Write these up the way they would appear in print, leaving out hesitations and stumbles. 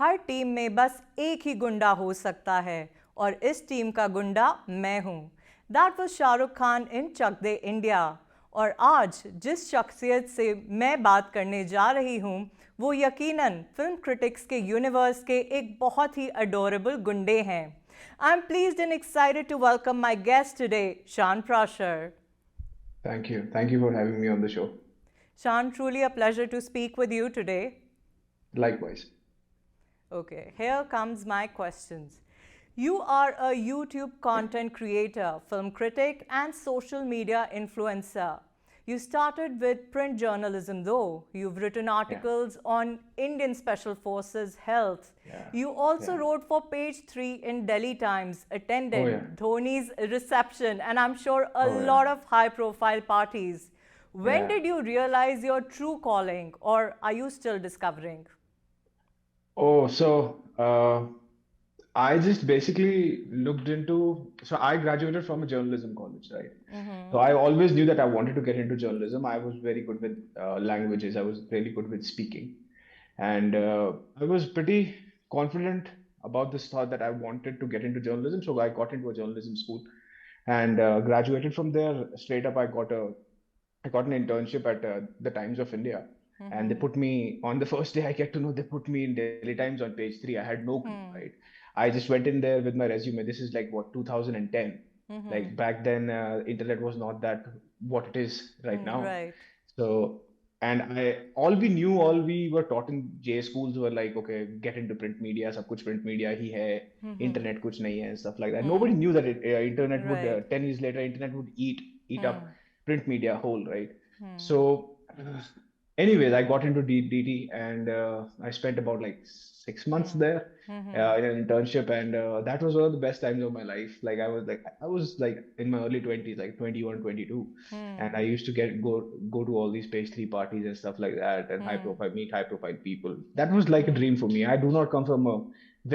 हर team में बस एक ही गुंडा हो सकता है और इस टीम का गुंडा मैं हूँ। That was Shahrukh Khan in Chak De India. और आज जिस शख्सियत से मैं बात करने जा रही हूँ वो यकीनन फिल्म क्रिटिक्स के यूनिवर्स के एक बहुत ही अडोरेबल गुंडे हैं। I am pleased and excited to welcome my guest today, Shaan Prashar. Thank you. Thank you for having me on the show. Shan, truly a pleasure to speak with you today. Likewise. Okay, here comes my questions. You are a YouTube content creator, film critic, and social media influencer. You started with print journalism though. You've written Yeah. articles on Indian Special Forces health. Yeah. You also Yeah. wrote for Page 3 in Delhi Times, Oh yeah. attended Dhoni's reception, and I'm sure a Oh yeah. lot of high profile parties. When Yeah. did you realize your true calling, or are you still discovering? Oh, I just basically looked into. So I graduated from a journalism college, right? So I always knew that I wanted to get into journalism. I was very good with languages. I was really good with speaking, and I was pretty confident about this thought that I wanted to get into journalism. So I got into a journalism school and graduated from there. Straight up, I got an internship at the Times of India, and they put me on the first day. I get to know they put me in Daily Times on page three. I had no clue, right? I just went in there with my resume. This is like what 2010. Like back then, internet was not that what it is right now. Right. So, and all we were taught in J schools were like, okay, get into print media. सब कुछ print media ही है. Internet कुछ नहीं है, and stuff like that. Nobody knew that internet would Right. 10 years later, internet would eat up print media whole, right? So, anyways, I got into DT and I spent about like 6 months there in an internship, and that was one of the best times of my life. Like I was like in my early 20s, like 21, 22, and I used to go to all these pastry parties and stuff like that, and meet high profile people. That was like a dream for me. I do not come from a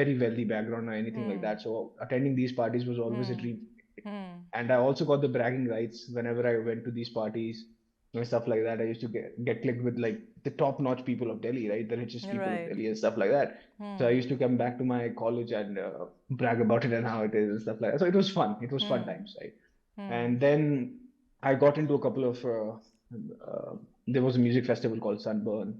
very wealthy background or anything like that, so attending these parties was always a dream for me. And I also got the bragging rights whenever I went to these parties and stuff like that. I used to get clicked with like the top-notch people of Delhi, right? The richest people of Right. Delhi and stuff like that. So I used to come back to my college and brag about it and how it is and stuff like that. So it was fun. It was fun times, right? And then I got into a couple of there was a music festival called Sunburn.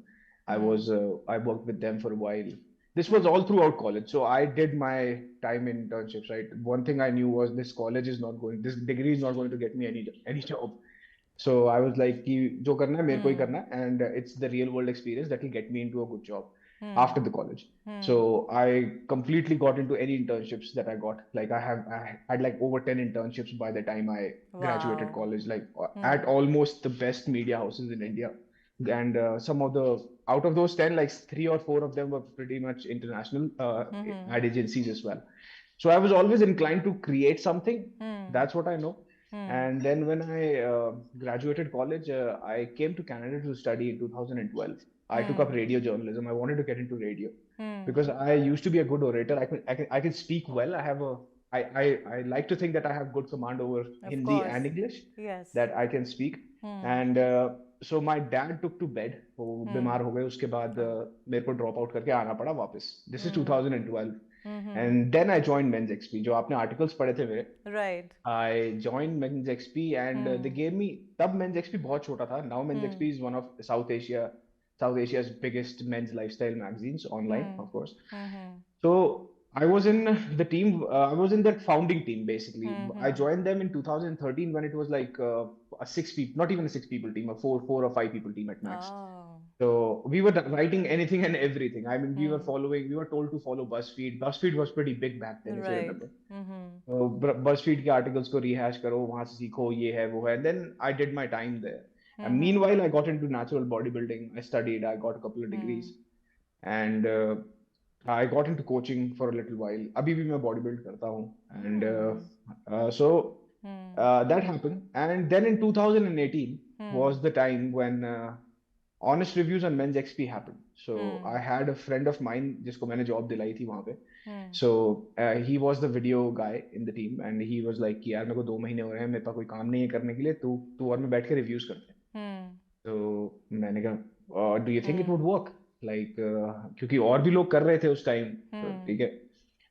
I worked with them for a while. This was all throughout college. So I did my time in internships, right? One thing I knew was this degree is not going to get me any job. So I was like, कि जो करना है मेरे को ही करना है, and it's the real world experience that will get me into a good job after the college. So I completely got into any internships that I got. Like I had like over 10 internships by the time I graduated Wow. college, like at almost the best media houses in India. And some of the out of those 10, like three or four of them were pretty much international ad agencies as well. So I was always inclined to create something. That's what I know. And then when I graduated college, I came to Canada to study in 2012. I took up radio journalism. I wanted to get into radio because I used to be a good orator. I can speak well. I like to think that I have good command over Of Hindi course. and English, Yes. that I can speak. And so my dad took to bed. वो बीमार हो गए उसके बाद मेरे को drop out करके आना पड़ा वापस. This is 2012. And then I joined Men's XP. जो आपने articles पढ़े थे मेरे, Right. I joined Men's XP and they gave me. तब Men's XP बहुत छोटा था. Now Men's XP is one of South Asia's biggest men's lifestyle magazines online, of course. So I was in the team. I was in their founding team basically. I joined them in 2013 when it was like a six people, not even a six people team, a four or five people team at max. Oh. So we were writing anything and everything. I mean, we were told to follow BuzzFeed. BuzzFeed was pretty big back then, if you Right. remember. BuzzFeed के articles को rehash करो, वहां से सीखो, ये है वो है. And then I did my time there. And meanwhile, I got into natural bodybuilding. I studied. I got a couple of degrees, and I got into coaching for a little while. अभी भी मैं bodybuild करता हूँ. And that happened. And then in 2018 was the time when honest reviews on Men's XP happened. So I had a friend of mine जिसको मैंने job दिलाई थी वहां पे. So he was the video guy in the team and he was like कि यार मेरे को 2 महीने हो रहे हैं, मेरे पास कोई काम नहीं है करने के लिए, तू और मैं बैठ के reviews करते हैं. So मैंने कहा, do you think it would work? Like क्योंकि और भी लोग कर रहे थे उस टाइम, ठीक है।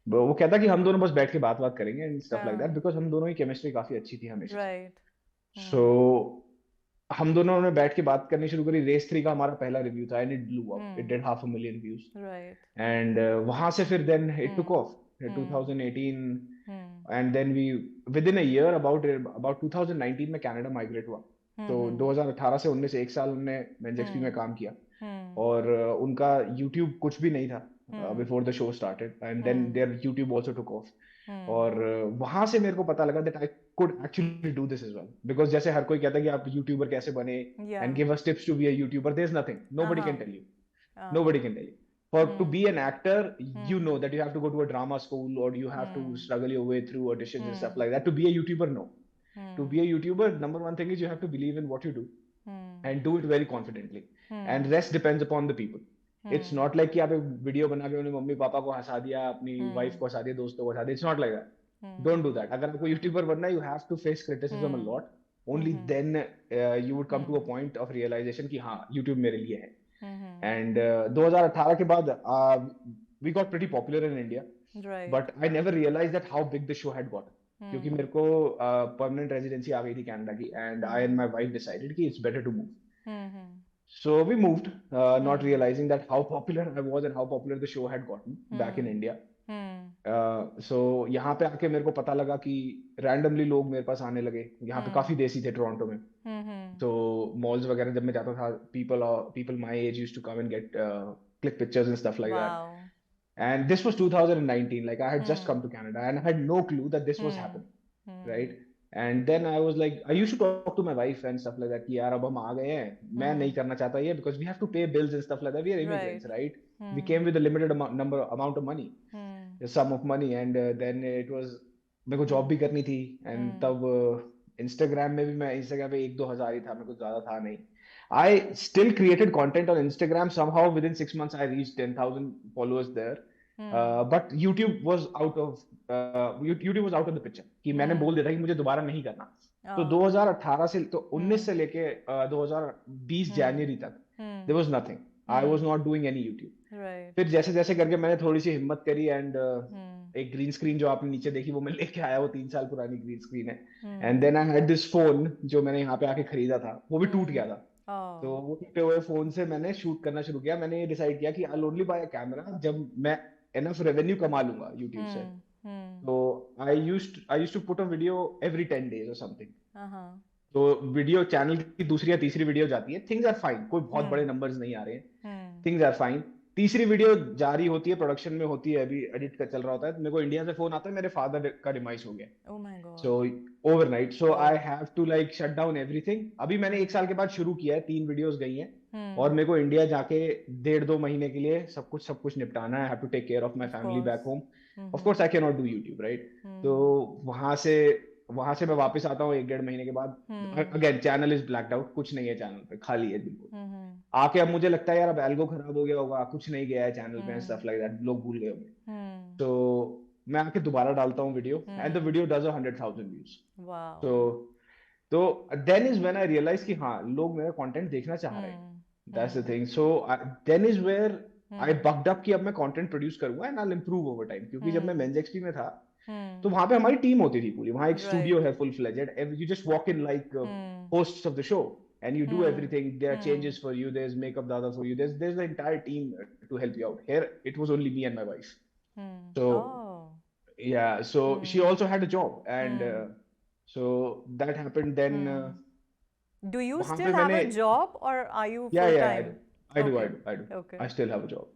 वो कहता कि हम दोनों बस बैठ के बात बात करेंगे एंड स्टफ लाइक दैट, हाँ, बिकॉज हम दोनों की केमिस्ट्री काफी अच्छी थी हमेशा से। राइट। सो हम्म। हम दोनों ने बैठ के बात करनी शुरू करी। रेस 3 का हमारा पहला रिव्यू था and it blew up, it hmm. Did 500,000 views. Right. And वहां से फिर then it took hmm. Off, hmm. 2018। Hmm. And then we within a year, about 2019 में कनाडा माइग्रेट हुआ। तो हम्म। 2018 से 19 एक साल उनने मेंजेक्सपी में हम्म। काम किया। हम्म। और उनका यूट्यूब कुछ भी नहीं था hmm. Before the show started, and then hmm. There YouTube also took off. Hmm. और वहां से मेरे को पता लगा that I could actually do this as well, because जैसे हर कोई कहता है कि आप यूट्यूबर कैसे बने या। And give us tips to be a YouTuber, there is nothing, nobody can हाँ। टेल यू, हाँ। nobody can tell you. For to be hmm. an actor, you know hmm. that you have to go to a drama school or you have to hmm. struggle your way through auditions and stuff hmm. like that. To be a YouTuber, no. To hmm. be a YouTuber, number one thing is you have to believe in what you do hmm. and do it very confidently. And hmm. rest depends upon the people. It's hmm. not like कि आप एक video बना के अपने mummy papa को हंसा दिया, अपनी wife हम्म। को हंसा दिया, दोस्तों को हंसा दिया। It's not like that. Hmm. Don't do that. अगर आपको यूट्यूबर बनना है, you have to face criticism a hmm. lot. Only hmm. then you would come to a hmm. point of realization कि हाँ, YouTube मेरे लिए है। हम्म। And 2018 के बाद we got pretty popular in India, right. but I never realized that how big the show had gotten. क्योंकि हम्म। मेरे को परमानेंट रेजिडेंसी आ गई थी कनाडा की, and I and hmm. my wife decided कि it's better to move. Hmm. So we moved, not hmm. realizing that how popular I was and how popular the show had gotten back in hmm. India. Hmm. So यहाँ पे आके मेरे को पता लगा कि randomly लोग मेरे पास आने लगे। यहाँ पे काफी हम्म। देसी थे टोरंटो में। हम्म। तो malls वगैरह जब मैं जाता था, people my age used to come and get click pictures and stuff like that. Wow. And this was 2019. Like I had just come hmm. to Canada and I had no clue that this was hmm. happening, hmm. right? And then I was like, I used to talk to my wife and stuff like that कि यार अब हम आ गए हैं, मैं नहीं हम्म। करना चाहता ये, because we have to pay bills and stuff like that. We are immigrants, right. right? We hmm. came with a limited amount of money, hmm. a sum of money, and then it was, मेरे को job हम्म। भी करनी थी, and हम्म। तब Instagram में भी मैं Instagram पे 1-2 हज़ार ही था, मेरे को ज्यादा था नहीं। I still created content on Instagram. Somehow within 6 months I reached 10,000 followers there. Hmm. But YouTube was out of the picture कि मैंने बोल हम्म। दिया था कि मुझे दोबारा नहीं करना। तो ओ। 2018 से तो 19 हम्म। से लेके 2020 हम्म। जनवरी तक there hmm. was nothing. I was hmm. not doing any YouTube. Right. फिर जैसे जैसे करके मैंने थोड़ी सी हिम्मत करी एंड हम्म। एक ग्रीन स्क्रीन जो आपने नीचे देखी वो मैं लेके आया, वो 3 साल पुरानी ग्रीन स्क्रीन है। And hmm. Then I had this phone जो मैंने यहाँ पे आके खरीदा था, वो भी टूट हम्म। गया था। तो ओ। वो टूटे हुए फोन से मैंने शूट करना शुरू किया। मैंने ये डिसाइड किया कि I only by a camera जब मैं एनफ रेवेन्यू कमा लूंगा यूट्यूब से। हम्म। हम्म। तो I used to put a video every 10 days और समथिंग। हाँ। तो वीडियो चैनल की दूसरी या तीसरी वीडियो जाती है, थिंग्स आर फाइन, कोई बहुत बड़े हम्म। नंबर्स नहीं आ रहे हैं, हम्म। Things are fine. तीसरी वीडियो जारी होती है, प्रोडक्शन में होती है, अभी एडिट का चल रहा होता है, तो मेरे को इंडिया से फोन आता है मेरे फादर का डिमाइस हो गया। Oh my so God. Overnight, so oh. I have to like shut down everything. अभी मैंने एक हम्म। साल के बाद शुरू किया है, 3 वीडियोस गई हैं। और हम्म। मेरे को इंडिया जाके 1.5-2 महीने के लिए सब कुछ निपटाना है। I have to take care of my of family back course. Home. Of course hmm. I can not do YouTube, right? तो हम्म। वहां से वहां से मैं वापस आता हूँ 1-1.5 महीने के बाद। Hmm. Again channel is blacked out, कुछ नहीं है चैनल पे, खाली है बिल्कुल। हम्म। आके अब मुझे लगता है यार अब एल्गो खराब हो गया होगा, कुछ नहीं गया है चैनल पे, हम्म। स्टफ लाइक दैट, लोग भूल गए होंगे। हम्म। तो मैं आके दोबारा डालता हूँ video and the hmm. Video does 100,000 views. Wow. तो तो then is when I realise कि हाँ, लोग मेरा कंटेंट देखना चाह रहे हैं। Hmm. That's the hmm. Thing. So then is where I hmm. Bucked up कि अब मैं कंटेंट प्रोड्यूस करूंगा and I improve over time. क्योंकि जब मैं हम्म। मेंस एक्सपी में था, तो हम्म। वहां पे हमारी टीम होती थी पूरी, वहां एक स्टूडियो राइट। है full fledged, you just walk in like hmm. hosts of the show and you do hmm. everything. There are hmm. changes for you, there's makeup data for you, there's the entire team to help you out. Here it was only me and my wife. So oh. yeah, so she hmm. also had a job and hmm. so that happened then. Hmm. Do you वहां पे still have मैंने, a job or are you yeah, full yeah, time? I do, I Okay. do, I do, Okay. I still have a job.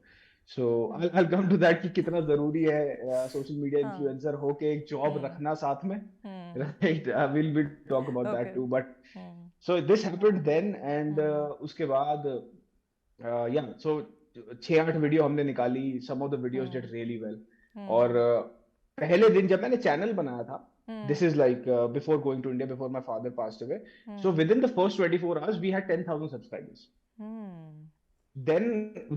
So hmm. I'll come to that कि कितना जरूरी है social media हाँ। Influencer होके एक job हम्म। रखना साथ में, हम्म। right? We'll be talk about that Okay. too, but hmm. so this happened then and हम्म। उसके बाद yeah, so 6-8 वीडियो हमने निकाली, some of the videos did hmm. really well। और हम्म। पहले दिन जब मैंने चैनल बनाया था, this hmm. is like before going to India, before my father passed away, so hmm. within the first 24 hours we had 10,000 subscribers। Hmm. then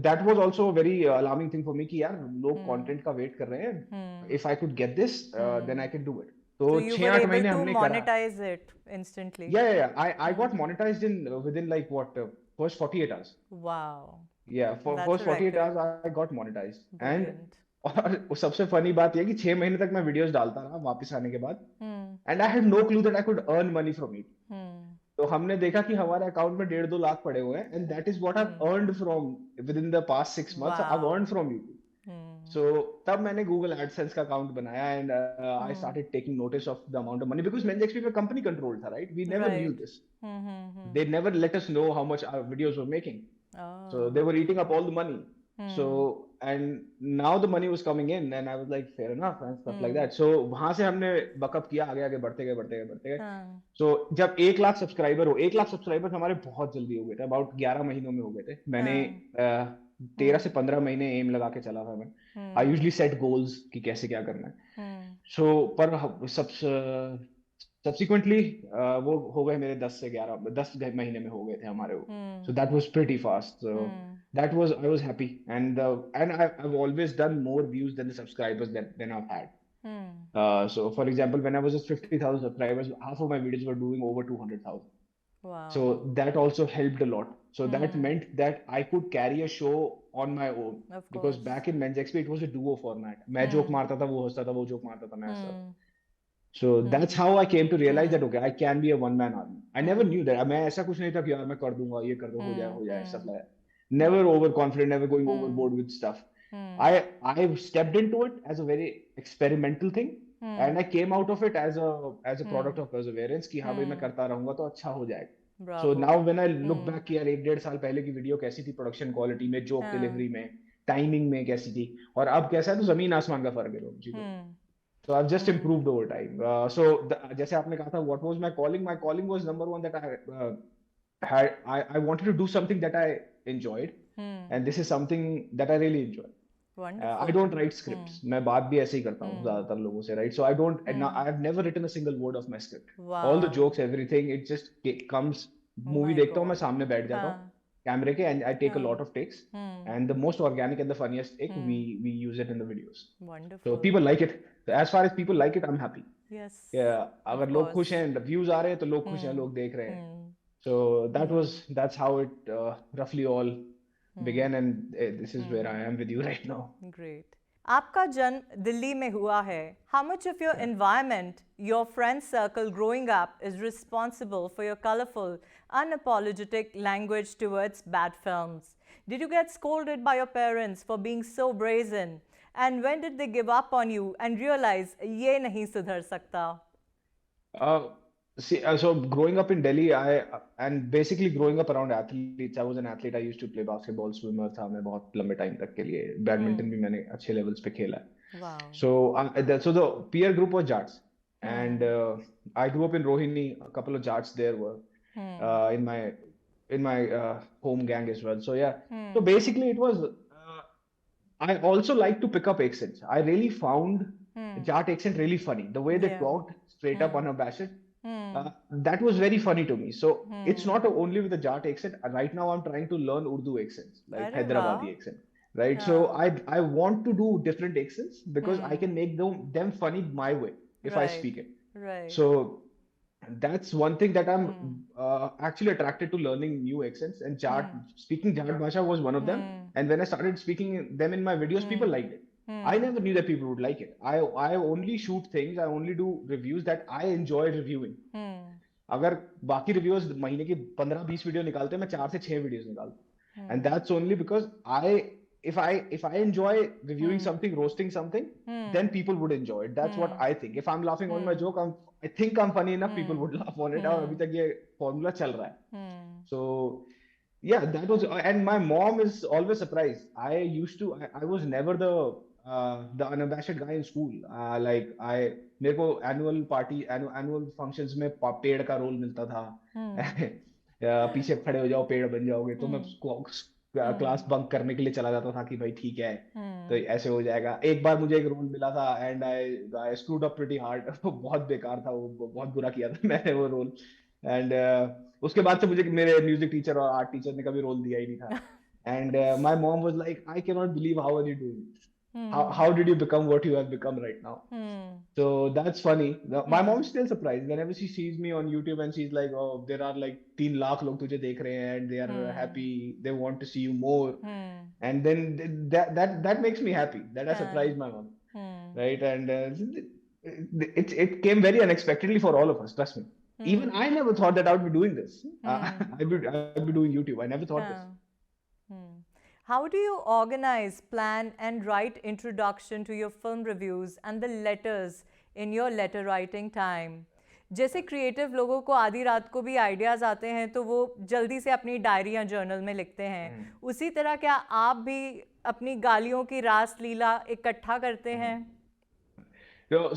that was also a very alarming thing for me कि यार लोग हम्म। Content का wait कर रहे हैं, हम्म। if I could get this then I hmm. can do it। तो So you were 6-8 able महीने to हमने करा। monetize it instantly. Yeah, I got hmm. monetized in within like what first 48 hours। Wow. Yeah, for That's first a 48 record. hours I got monetized. And Brilliant. और सबसे funny बात ये कि 6 महीने तक मैं वीडियोस डालता रहा वापस आने के बाद, Hmm. And I had no clue that I could earn money from it. Hmm. तो हमने देखा कि हमारे अकाउंट में 1.5-2 लाख पड़े हुए हैं, and that is what I Hmm. Earned from with in the past 6 months. I earned Wow. From YouTube. Hmm. So तब मैंने Google AdSense का अकाउंट बनाया, and I Hmm. started taking notice of the amount of money because Men's XP पे company controlled था, right? We never knew Right. this. Hmm. Hmm. Hmm. They never let us know how much our videos were making. So they Oh. were eating up all the money. So Hmm. and now the money was coming in, and I was like, fair enough and stuff like Hmm. that. So वहां से हमने backup किया, आगे आगे बढ़ते गए. हाँ. So जब 1 लाख सब्सक्राइबर हो, 1 लाख सब्सक्राइबर हमारे बहुत जल्दी हो गए थे, अबाउट 11 महीनों में हो गए थे. मैंने हाँ. 13 से 15 महीने एम लगा के चला था मैं. आई Hmm. यूजली सेट गोल्स कि कैसे क्या करना है. Hmm. सो पर सब सब्सिक्वेंटली वो हो गए मेरे 10 महीने में हो गए थे हमारे वो. Hmm. So that was pretty fast. So Hmm. that was I was happy, and I've always done more views than the subscribers than I've had. Hmm. So for example, when I was just 50,000 subscribers, half of my videos were doing over 200,000. So Wow. that also helped a lot. So that Hmm. meant that I could carry a show on my own, Of because course. back in Men's XP it was a duo format. मैं joke Hmm. मारता था, वो हंसता था, वो joke मारता था, मैं हंसता था. Hmm. So that's Hmm. how I came to realize that Hmm. okay, I can be a one man army. I never Hmm. knew that. मैं ऐसा कुछ नहीं था कि यार मैं कर दूंगा, ये कर दो, Hmm. हो जाए stuff Hmm. like that. Never Hmm. overconfident, never going Hmm. overboard with stuff. Hmm. I stepped into it as a very experimental thing, and Hmm. I came out of it as a product Hmm. of perseverance कि हाँ भाई मैं Hmm. करता रहूंगा तो अच्छा हो जाएगा. So now Bravo. when I look Hmm. back कि यार 1-1.5 साल पहले की वीडियो कैसी थी, प्रोडक्शन क्वालिटी में, जोक हाँ. डिलीवरी में, टाइमिंग में कैसी थी, और अब कैसा है, तो जमीन आसमान का फर्क है दोनों चीजों में. Hmm. So I've just Hmm. improved over time. जैसे आपने कहा था, what was my calling? My calling was number one that I wanted to do something that I enjoyed, Hmm. and this is something that I really enjoy. I Wonderful. don't write Hmm. scripts. मैं बात भी ऐसे ही करता हूँ Hmm. ज्यादातर लोगों से, right? So I don't. And Hmm. I've never written a single word of my script. All the Wow. jokes, everything, it just comes. Oh Movie my देखता हूँ मैं, God. सामने बैठ जाता हूँ हाँ. कैमरे के, and I take a हाँ. lot of takes, Hmm. and the most organic and the funniest take Hmm. we use it in the videos. So Wonderful. people like it. So as far as people like it, I'm happy. Yes. अगर Of लोग खुश course. हैं, views आ रहे हैं, तो लोग खुश हैं, Hmm. लोग देख रहे हैं. Hmm. So Hmm. that's how it roughly all Hmm. began, and this is where I Hmm. am with you right now. Great. आपका जन्म दिल्ली में हुआ है. How much of your Yeah. environment, your friend circle growing up is responsible for your colorful, unapologetic language towards bad films? Did you get scolded by your parents for being so brazen? And when did they give up on you and realize ये नहीं सुधर सकता? So growing up in Delhi, and basically growing up around athletes, I was an athlete. I used to play basketball, swimmer था मैं बहुत लंबे time तक के लिए. बैडमिंटन भी मैंने अच्छे लेवल्स पे खेला है. Wow. So the peer group was Jats, and Hmm. I grew up in Rohini. A couple of Jats there were Hmm. in my home gang as well. So yeah. So Hmm. basically it was. I also like to pick up accents. I really found Hmm. Jat accent really funny. The way they Yeah. talked straight up Hmm. unabashed, Hmm. that was very funny to me. So it's Hmm. not only with the Jat accent. Right now, I'm trying to learn Urdu accents, like अरे वाह. Hyderabadi accent, right? So हाँ. I want to do different accents because I Hmm. can make them funny my way if I Right. speak it. Right. So that's one thing that I'm Hmm. actually attracted to learning new accents. And Jat, Hmm. speaking Jat Bhasha was one of them. Hmm. And when I started speaking them in my videos, people Hmm. liked it. I Hmm. never knew that people would like it. I only shoot things, I only do reviews that I enjoy reviewing. Hmm. अगर बाकी reviewers महीने की 15-20 video निकालते हैं, मैं 4 से 6 videos निकालता हूँ. And Hmm. That's only because if I enjoy reviewing Hmm. something, roasting something, then Hmm. people would enjoy it. That's what Hmm. I think. If I'm laughing on my Hmm. joke, I think I'm funny enough, people Hmm. would laugh on it. और अभी Hmm. तक ये formula चल रहा है. Hmm. So yeah, that was, and my mom is always surprised. I was never the unabashed guy in school. मेरे को annual functions में पेड़ का रोल मिलता था. Hmm. पीछे खड़े हो जाओ, पेड़ बन जाओगे. तो मैं Hmm. Class Hmm. बंक करने के लिए चला जाता था कि भाई ठीक है, तो Hmm. ऐसे हो जाएगा. एक बार मुझे एक रोल मिला था, and I screwed up pretty hard. बहुत बेकार था वो, बहुत बुरा किया था मैंने वो रोल. एंड उसके बाद से मुझे मेरे म्यूजिक टीचर और आर्ट टीचर ने कभी रोल दिया ही नहीं था. And my mom was like, I can not believe how are you doing. how did you become what you have become right now? Hmm. So that's funny. My Hmm. mom's still surprised whenever she sees me on YouTube and she's like, oh, there are like 3 lakh log tujhe dekh rahe hain and they are Hmm. happy, they want to see you more. Hmm. And then that makes me happy that I Huh. surprised my mom, Hmm. right? And it came very unexpectedly for all of us, trust me. Even Hmm. I never thought that I would be doing this. Hmm. I'd be doing YouTube. I never thought this. Huh. Hmm. How do you organize, plan, and write introduction to your film reviews and the letters in your letter writing time? जैसे creative लोगों को आधी रात को भी ideas आते हैं तो वो जल्दी से अपनी डायरी या जर्नल में लिखते हैं, उसी तरह क्या आप भी अपनी गालियों की रास लीला इकट्ठा करते हैं?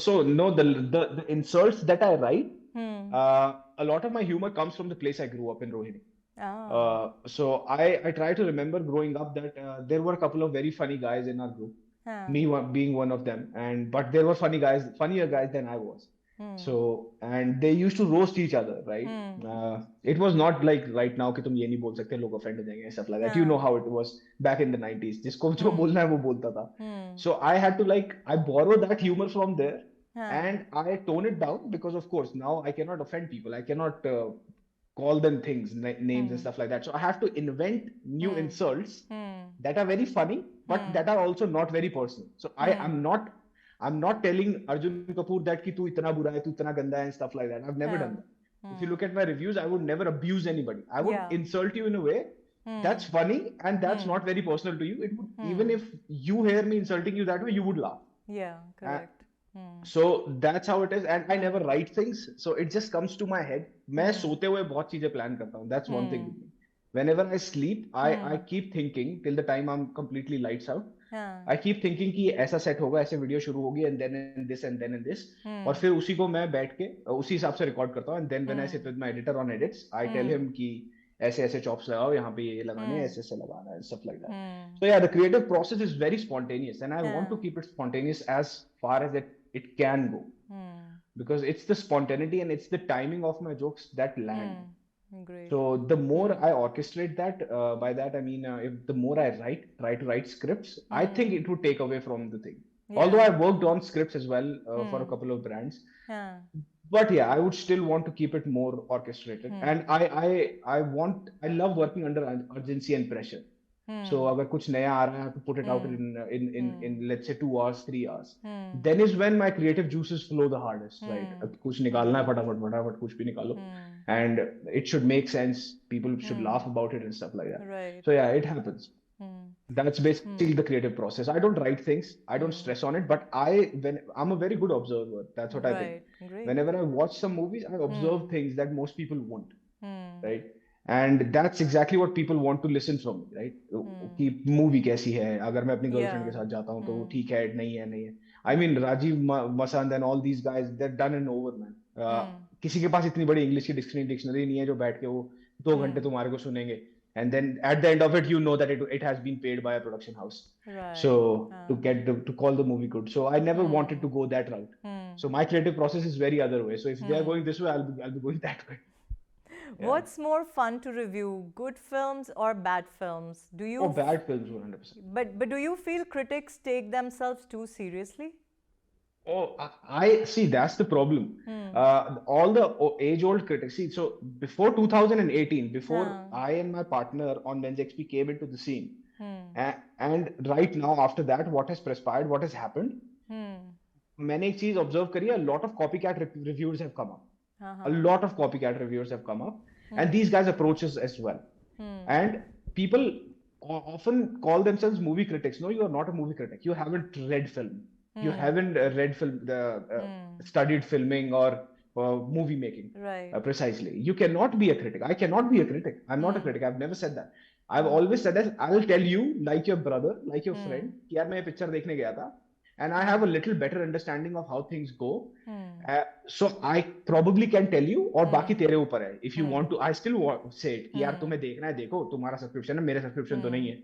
So no, the insults that I write, Hmm. a lot of my humor comes from the place I grew up in, Rohini. Ah. So I try to remember growing up that there were a couple of very funny guys in our group, Huh. me being one of them, and but there were funnier guys than I was. Hmm. So and they used to roast each other, right? Hmm. It was not like right now कि तुम ये नहीं बोल सकते लोग offend हो जाएंगे stuff like that. You know Huh. how it was back in the 90s. जिसको जो Hmm. बोलना है वो बोलता था. Hmm. So I had to like I borrow that humor from there Huh. and I tone it down because of course now I cannot offend people. I cannot call them things, names and Hmm. stuff like that. So I have to invent new Hmm. insults Hmm. that are very funny, but Hmm. that are also not very personal. So Hmm. I'm not telling Arjun Kapoor that कि तू इतना बुरा है, तू इतना गंदा है and stuff like that. I've never Huh. done that. If you Hmm. look at my reviews, I would never abuse anybody. I would Yeah. insult you in a way that's Hmm. funny and that's Hmm. not very personal to you. It would even Hmm. if you hear me insulting you that way, you would laugh. Yeah. Uh, Correct. Hmm. so that's how it is, and I Hmm. never write things, so it just comes to my head. मैं Hmm. सोते हुए बहुत चीजें plan करता हूँ. That's one thing Hmm. with me. Whenever I sleep, I Hmm. keep thinking till the time I'm completely lights out. Huh. I keep thinking कि ऐसा set होगा, ऐसे वीडियो शुरू होगी, and then and this and then and this, और Hmm. फिर उसी को मैं बैठ के उसी हिसाब से रिकॉर्ड करता हूँ. And then when I sit Hmm. with my editor on edits, I tell Hmm. him कि ऐसे ऐसे चॉप्स लगाओ, यहाँ पे ये लगाने हैं, Hmm. ऐसे ऐसे लगाना है, stuff like that. Hmm. So yeah, the creative process is very spontaneous, and I want to Huh. keep it spontaneous as far as it can go, Hmm. because it's the spontaneity and it's the timing of my jokes that land. Hmm. Great. So the more Hmm. I orchestrate that, by that I mean, if the more I try to write scripts, I think Hmm. it would take away from the thing. Although Yeah. I worked on scripts as well for a Hmm. couple of brands, Huh. but yeah, I would still want to keep it more orchestrated. And Hmm. I love working under urgency and pressure. So Hmm. अगर कुछ नया आ रहा है, I have to put it out Hmm. in Hmm. let's say 2 hours, 3 hours. Hmm. Then is when my creative juices flow the hardest, right? Hmm. अब कुछ निकालना Hmm. है फटाफट फटाफट कुछ भी निकालो, Hmm. and it should make sense. People should Hmm. laugh about it and stuff like that. Right. So yeah, it happens. Hmm. That's basically Hmm. the creative process. I don't write things. I don't Hmm. stress on it. But when I'm a very good observer. That's what I think. Right. Great. Whenever I watch some movies, I observe Hmm. things that most people won't, Hmm. right? And that's exactly what people want to listen from me, right? Hmm. कि movie कैसी है, अगर मैं अपनी girlfriend के Yeah. साथ जाता हूँ तो वो Hmm. ठीक है, नहीं है. I mean Rajiv Masand and all these guys, they're done and over, man. Hmm. किसी के पास इतनी बड़ी इंग्लिश की डिक्शनरी नहीं है जो बैठ के वो 2 घंटे Hmm. तुम्हारे को सुनेंगे, and then at the end of it you know that it has been paid by a production house, so Right. to call the movie good. So I never wanted Hmm. to go that route. Hmm. So my creative process is very other way. So if they are Hmm. going this way, I'll be going that way. Yeah. What's more fun to review, good films or bad films? Do you? Oh, bad films 100%. But do you feel critics take themselves too seriously? Oh, I see. That's the problem. All the age-old critics. See, so before 2018, before Huh. I and my partner on Men's XP came into the scene, Hmm. and right now after that, what has transpired, what has happened? Hmm. मैंने एक चीज observe करी है. A lot of copycat reviews have come up. Uh-huh. A lot of copycat reviewers have come up, and Hmm. these guys approach us as well. Hmm. And people often call themselves movie critics. No, you are not a movie critic. You haven't read film. You haven't read film, studied filming or movie making. Right. Precisely. You cannot be a critic. I cannot be a critic. I'm not a critic. I've never said that. I've always said that I'll tell you, like your brother, like your friend, कि यार मैं ये picture देखने गया था, and I have a little better understanding of how things go. So I probably can tell you, और बाकी तेरे ऊपर है. If you want to, I still say it कि यार तुम्हें देखना है देखो, तुम्हारा subscription है, मेरा subscription तो नहीं है.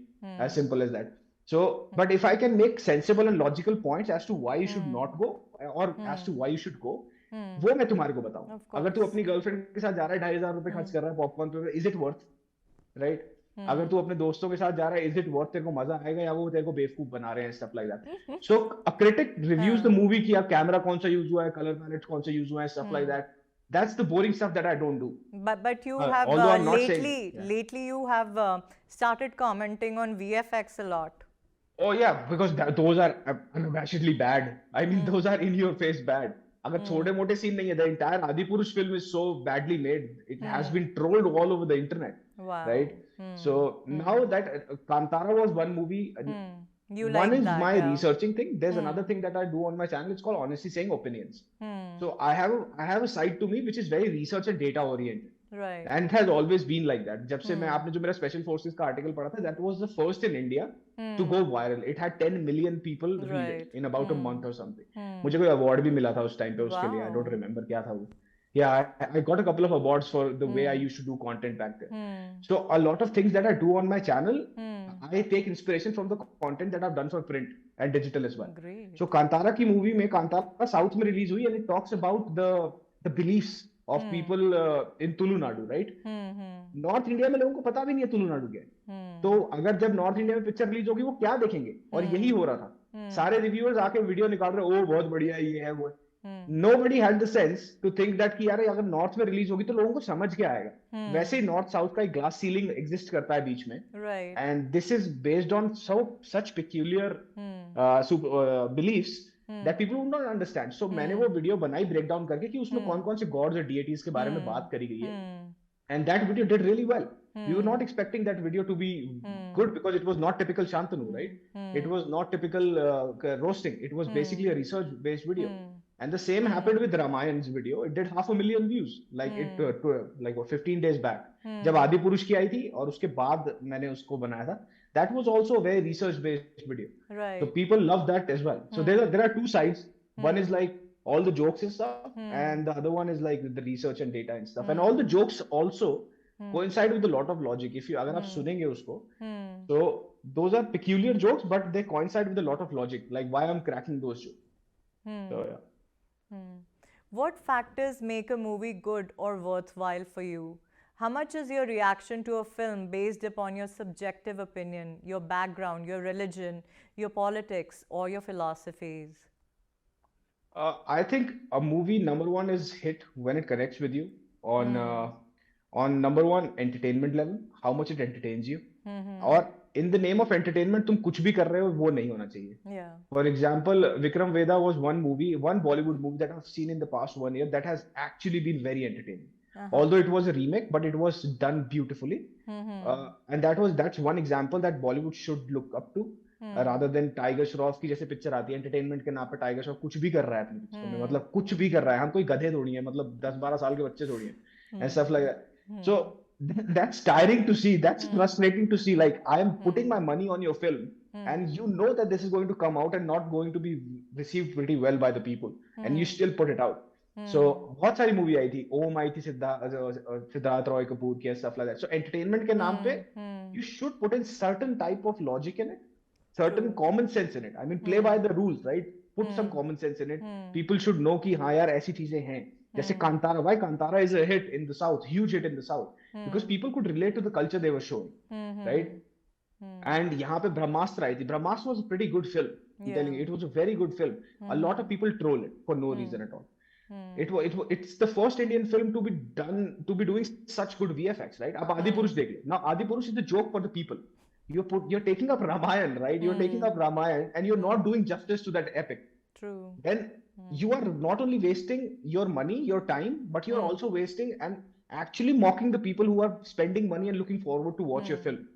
As simple as that. So, but if I can make sensible and logical points as to why you should not go, or as to why you should go, वो मैं तुम्हारे को बताऊं. अगर तू अपनी गर्लफ्रेंड के साथ जा रहा है, 2,500 रुपए खर्च कर रहा है पॉपकॉर्न पे, is it worth, right? अगर तू अपने दोस्तों के साथ जा रहा है, इज इट वर्थ, तेरे को मजा आएगा या वो तेरे को बेवकूफ बना रहे हैं, stuff like that. So a critic reviews the हाँ. मूवी कि यार कैमरा कौन सा यूज हुआ है, कलर पैलेट कौन सा यूज हुआ है, stuff like that. That's the boring stuff that I don't do. But you have Although I'm not saying, yeah. lately you have started commenting on VFX a lot. Oh yeah, because those are unabashedly bad. I mean, those are in your face bad. अगर छोटे मोटे scene नहीं है, the entire Adipurush film is so badly made. It has been trolled all over the internet. Wow. Right? So now that Kantara was one movie. You One like is that, my yeah. researching thing. There's another thing that I do on my channel. It's called honestly saying opinions. So I have a side to me which is very research and data oriented. Right. And it has always been like that. जब से मैं आपने जो मेरा special forces का article पढ़ा था, that was the first in India to go viral. It had 10 million people read it in about a month or something. मुझे कोई award भी मिला था उस time पे उसके लिए. I don't remember क्या था वो. Yeah, I got a couple of awards for the way I used to do content back then. So a lot of things that I do on my channel, I take inspiration from the content that I've done for print and digital as well. Great. So Kantara की movie में, Kantara South में release हुई, and it talks about the beliefs of people in Tulu Nadu, right? North India में लोगों को पता भी नहीं है तुलु नाडु क्या है. तो अगर जब नॉर्थ इंडिया में पिक्चर रिलीज होगी वो क्या देखेंगे, और यही हो रहा था. सारे रिव्यूअर्स आके वीडियो निकाल रहे, ओ बहुत बढ़िया ये है वो है. Nobody had the sense to think that कि यार अगर नॉर्थ में रिलीज होगी तो लोगों को समझ क्या आएगा. वैसे ही नॉर्थ साउथ का एक ग्लास सीलिंग एग्जिस्ट करता है बीच में, and this is based on such peculiar beliefs that people would not understand. So मैंने वो वीडियो बनाई ब्रेक डाउन करके कि उसमें कौन कौन से गॉड्स और डीएटीज के बारे में बात करी गई है. And that video did really well. We were not expecting that video to be good because it was not typical Shantanu, right? It was not typical roasting. It was basically a research-based video. And the same happened with Ramayan's video. It did 500,000 views, like like 15 days back. जब आदि पुरुष की आई थी और उसके बाद मैंने उसको बनाया था. That was also a very research-based video. Right. So people love that as well. So there are two sides. One is like all the jokes and stuff, and the other one is like the research and data and stuff. And all the jokes also coincide with a lot of logic. If you अगर आप सुनेंगे उसको, so those are peculiar jokes, but they coincide with a lot of logic. Like why I'm cracking those jokes. So yeah. What factors make a movie good or worthwhile for you? How much is your reaction to a film based upon your subjective opinion, your background, your religion, your politics, or your philosophies? I think a movie, number one, is hit when it connects with you on number one entertainment level, how much it entertains you. और in the name of entertainment तुम कुछ भी कर रहे हो वो नहीं होना चाहिए. Yeah. For example, Vikram Vedha was one Bollywood movie that I've seen in the past 1 year that has actually been very entertaining. Although it was a remake, but it was done beautifully. And that's one example that Bollywood should look up to. Rather than tiger Shroff की जैसे picture आती है entertainment के नाम पे, tiger Shroff कुछ भी कर रहा है अपनी पिक्चर में, मतलब कुछ भी कर रहा है. हम कोई गधे थोड़ी है, मतलब 10-12 साल के बच्चे थोड़ी हैं, and stuff like that. So that's tiring to see, that's frustrating to see. Like I am putting my money on your film, and you know that this is going to come out and not going to be received pretty well by the people, and you still put it out. So बहुत सारी movie आई थी, ओम आई थी, सिद्धार्थ रॉय कपूर की, stuff like that. So entertainment के नाम पे you should put in certain type of logic in it, certain common sense in it. I mean, play by the rules, right? Put some common sense in it. People should know कि हाँ यार ऐसी चीजें हैं. जैसे Kantara, why Kantara is a hit in the South, huge hit in the South, because people could relate to the culture they were showing, right? And यहाँ पे ब्रह्मास्त्र आई थी. ब्रह्मास्त्र was a pretty good film. I'm telling you, it was a very good film. A lot of people troll it for no reason at all. It's the first Indian film to be doing such good VFX, right? अब आदि पुरुष देख लो. Now आदि पुरुष is the joke for the people. You're taking up Ramayana, right? You're taking up Ramayana and you're not doing justice to that epic. True. Then you are not only wasting your money, your time, but you're also wasting and actually mocking the people who are spending money and looking forward to watch your film.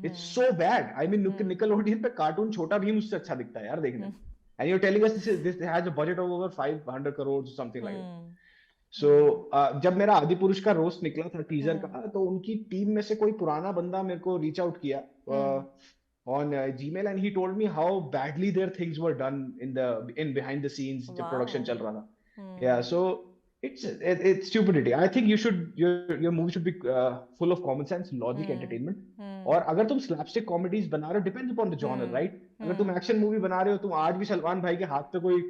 It's so bad. I mean, Nickelodeon पे cartoon छोटा भीम उससे अच्छा दिखता है यार देखने. And you're telling us this has a budget of over 500 crores or something like that. So जब मेरा आदि पुरुष का रोस्ट निकला था टीजर का, तो उनकी टीम में से कोई पुराना बंदा मेरे को रीच आउट किया on Gmail, and he told me how badly their things were done in behind the scenes जब production चल रहा था. Yeah, so it's stupidity. I think your movie should be full of common sense, logic, entertainment. और अगर तुम slapstick comedies बना रहे हो, depends upon the genre, right? अगर तुम action movie बना रहे हो, तुम आज भी सलमान भाई के हाथ पे कोई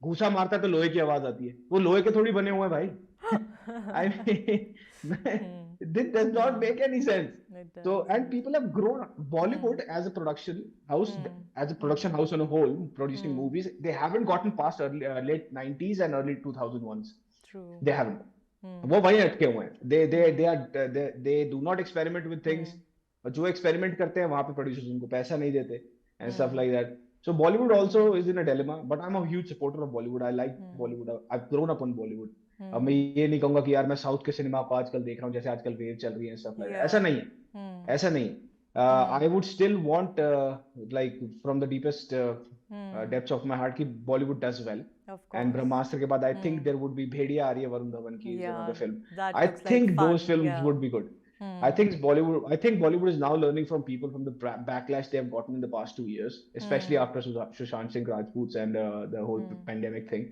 घूसा मारता है तो लोहे की आवाज आती है. वो लोहे के थोड़ी बने हुए हैं भाई. I mean, this does not make any sense. It So, and doesn't. people have grown Bollywood as a production house, as a production house on a whole, producing movies. They haven't gotten past late 90s and early 2001s. True. They haven't. वो वहीं अटके हुए हैं. They do not experiment with things. और जो experiment करते हैं वहां पे producers उनको पैसा नहीं देते and stuff like that. So Bollywood also is in a dilemma, but I'm a huge supporter of Bollywood. I like Bollywood. I've grown up on Bollywood. अब मैं ये नहीं कहूंगा कि यार मैं साउथ के सिनेमा को आजकल देख रहा हूँ जैसे आजकल वेव चल रही है stuff like that. ऐसा Yeah. नहीं है. ऐसा नहीं है. I would still want like from the deepest depths of my heart कि Bollywood does well. Of And course. Brahmastra के बाद I think there would be Bhediya आ रही है Varun Dhawan की is Yeah, another film. that I looks like think those fun. films Yeah. would be good. I think Bollywood is now learning from people from the backlash they have gotten in the past 2 years, especially after Sushant Singh Rajput's and the whole pandemic thing.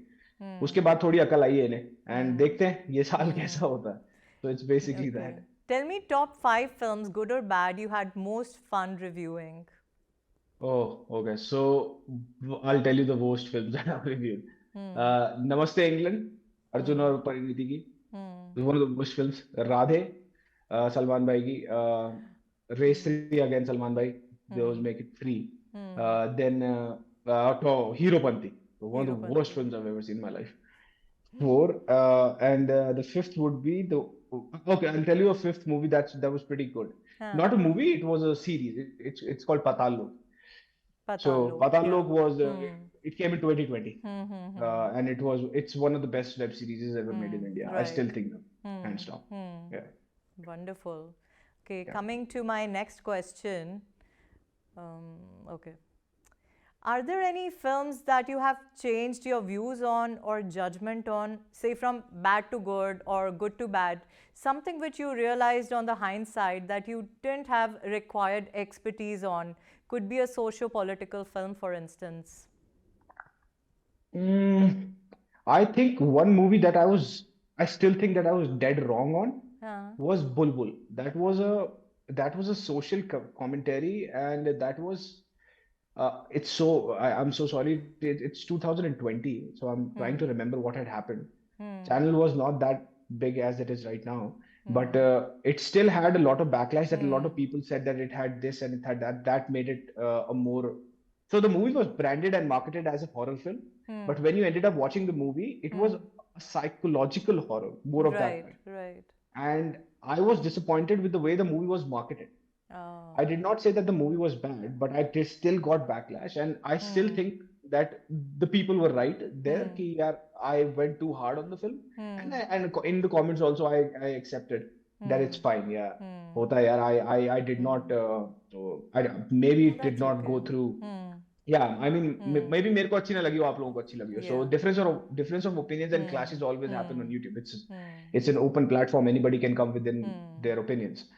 उसके बाद थोड़ी अकल आई है इन्हें and देखते हैं ये साल कैसा होता है. So it's basically Okay. that. Tell me top 5 films, good or bad, you had most fun reviewing. Oh, okay. So I'll tell you the worst films that I've reviewed. Namaste England, Arjun और परिणीति की. It was one of the worst films. Radhe, Salman Bhai की. Race 3 again, Salman Bhai. They always make it free. Then Heropanti. One of the worst films I've ever seen in my life. 4. And the fifth would be the. Okay, I'll tell you a fifth movie that was pretty good. Not a movie, it was a series. It's called Patal Lok. So Patal Lok was it came in 2020, and it's one of the best web series ever made in India. I still Right. think that, hands down. Yeah. Wonderful. Okay, coming to my next question. Okay. Are there any films that you have changed your views on or judgment on, say from bad to good or good to bad, something which you realized on the hindsight that you didn't have required expertise on? Could be a socio-political film, for instance. I think one movie that I still think that I was dead wrong on was Bulbul. That was a social commentary, and that was I'm so sorry. It's 2020, so I'm trying to remember what had happened. Channel was not that big as it is right now, but it still had a lot of backlash that a lot of people said that it had this and it had that. That made it a more. So the movie was branded and marketed as a horror film, but when you ended up watching the movie, it was a psychological horror, more of that. Right. And I was disappointed with the way the movie was marketed. Oh. I did not say that the movie was bad, but I still got backlash, and I still think that the people were right there. कि यार, I went too hard on the film, and in the comments also I accepted that it's fine. Yeah, होता है यार. I did not. Maybe it did not go through. Yeah, I mean, maybe मेरे को अच्छी ना लगी हो, आप लोगों को अच्छी लगी हो. So difference of opinions and clashes always happen on YouTube. It's an open platform. Anybody can come within their opinions.